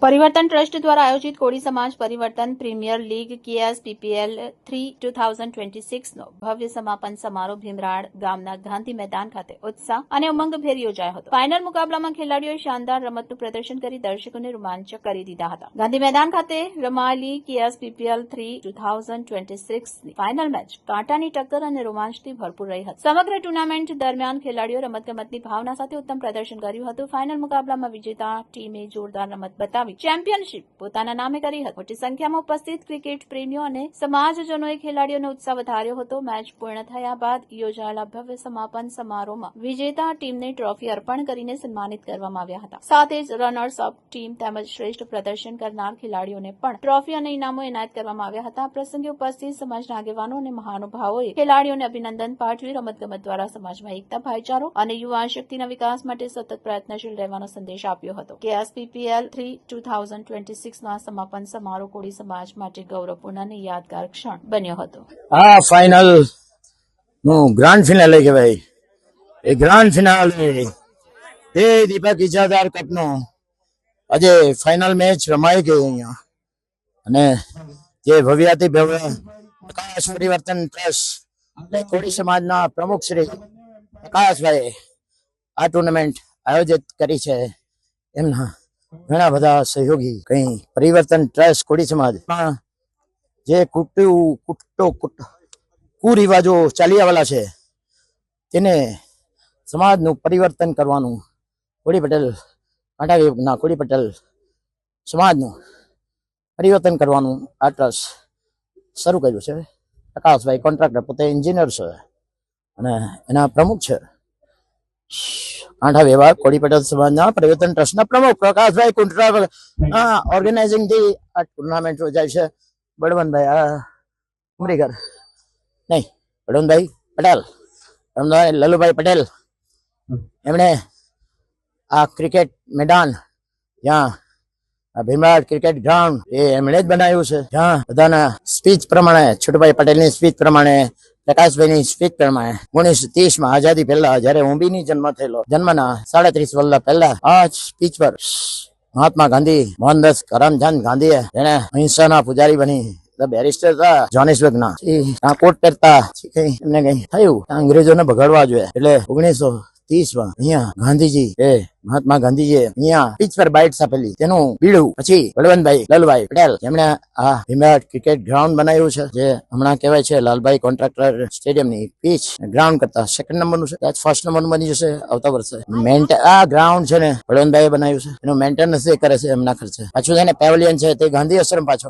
પરિવર્તન ટ્રસ્ટ દ્વારા આયોજિત કોળી સમાજ પરિવર્તન પ્રીમિયર લીગ KSPPL 3 2026 નો ભવ્ય સમાપન સમારોહ ભીમરાડ ગામના ગાંધી મેદાન ખાતે ઉત્સાહ અને ઉમંગભેર યોજાયો હતો. ફાઇનલ મુકાબલામાં ખેલાડીઓએ શાનદાર રમતનું પ્રદર્શન કરી દર્શકોને રોમાંચક કરી દીધા હતા. ગાંધી મેદાન ખાતે રમાયેલી KSPPL 3 2026 ની ફાઇનલ મેચ કાંટાની ટક્કર અને રોમાંચથી ભરપૂર રહી હતી. સમગ્ર ટુર્નામેન્ટ દરમિયાન ખેલાડીઓ રમતગમતની ભાવના સાથે ઉત્તમ પ્રદર્શન કર્યું હતું. ફાઇનલ મુકાબલામાં વિજેતા ટીમે જોરદાર રમત બતાવી ચેમ્પિયનશીપ પોતાના નામે કરી હતી. મોટી સંખ્યામાં ઉપસ્થિત ક્રિકેટ પ્રેમીઓ અને સમાજજનોએ ખેલાડીઓનો ઉત્સાહ વધાર્યો હતો. મેચ પૂર્ણ થયા બાદ યોજાયેલા ભવ્ય સમાપન સમારોહમાં વિજેતા ટીમને ટ્રોફી અર્પણ કરીને સન્માનિત કરવામાં આવ્યા હતા. સાથે જ રનર્સ અપ ટીમ તેમજ શ્રેષ્ઠ પ્રદર્શન કરનાર ખેલાડીઓને પણ ટ્રોફી અને ઇનામો એનાયત કરવામાં આવ્યા હતા. પ્રસંગે ઉપસ્થિત સમાજના આગેવાનો અને મહાનુભાવોએ ખેલાડીઓને અભિનંદન પાઠવી રમતગમત દ્વારા સમાજમાં એકતા, ભાઈચારો અને યુવા શક્તિના વિકાસ માટે સતત પ્રયત્નશીલ રહેવાનો સંદેશ આપ્યો હતો. KSPPL 3 2026 ના સમાપન સમારોહ કોળી સમાજ માટે ગૌરવપૂર્ણ અને યાદગાર ક્ષણ બન્યો હતો. આ ફાઇનલ નું ગ્રાન્ડ ફિનાલે કહેવાય. એ ગ્રાન્ડ ફિનાલે તે દીપક ઇજાદાર કપનો આજે ફાઇનલ મેચ રમાઈ ગઈ અહીંયા અને જે ભવ્યાતિ ભવ્ય પ્રકાશ પરિવર્તન ટ્રસ્ટ કોળી સમાજના પ્રમુખ શ્રી પ્રકાશભાઈ આ ટુર્નામેન્ટ આયોજિત કરી છે. એમના ઘણા બધા સહયોગી કઈ પરિવર્તન ટ્રસ્ટ કોળી સમાજમાં જે કુરિવાજો ચાલી આવેલા છે તેને સમાજનું પરિવર્તન કરવાનું કોળી પટેલ કાંઠા કોળી પટેલ સમાજનું પરિવર્તન કરવાનું આ ટ્રસ્ટ શરૂ કર્યું છે. પ્રકાશભાઈ કોન્ટ્રાક્ટર પોતે એન્જિનિયર છે અને એના પ્રમુખ છે. કાંઠા વિભાગ કોળી પટેલ સમાજના પરિવર્તન ટ્રસ્ટના પ્રમુખ પ્રકાશભાઈ કોન્ટ્રાક્ટર ઓર્ગેનાઇઝિંગ થી આ ટુર્નામેન્ટ યોજાય છે. બળવંતભાઈ ઉમરીગર નહીં બળવંતભાઈ પટેલ લલુભાઈ પટેલ એમણે આ ક્રિકેટ મેદાન જ્યાં ભીમરાડ ક્રિકેટ ગ્રાઉન્ડ એ એમણે જ બનાવ્યું છે. જ્યાં બધાના સ્પીચ પ્રમાણે છોટુભાઈ પટેલની સ્પીચ પ્રમાણે પ્રકાશભાઈની સ્પીચ પ્રમાણે 1930 માં આઝાદી પહેલા જયારે ઓંબીની જન્મ થયેલો જન્મના 37 વર્ષ પહેલા આ સ્પીચ પર મહાત્મા ગાંધી મોહનદાસ કરમચંદ ગાંધીએ જેને અહિંસાના પૂજારી બની બેરિસ્ટર હતા જોહાનિસબર્ગના કોટ પહેરતા એમને કઈ થયું અંગ્રેજોને ભગાડવા જોઈએ એટલે 1930 માં અહીંયા ગાંધીજી મહાત્મા ગાંધીજીએ અહીંયા પીચ પર બાઇટ્સ આપેલી તેનું બીડું પછી બળવંતભાઈ લલભાઈ પટેલ જેમણે આ ભીમરાડ ક્રિકેટ ગ્રાઉન્ડ બનાવ્યું છે જે હમણાં કહેવાય છે લાલભાઈ કોન્ટ્રાક્ટર સ્ટેડિયમની પીચ ગ્રાઉન્ડ કરતા સેકન્ડ નંબરનું છે. ફર્સ્ટ નંબરનું બની જશે આવતા વર્ષે. આ ગ્રાઉન્ડ છે ને બળવંતભાઈ બનાવ્યું છે એનું મેન્ટેનન્સ એ કરે છે એમના ખર્ચે. પાછું છે ને પેવેલિયન છે તે ગાંધી આશ્રમ પાછળ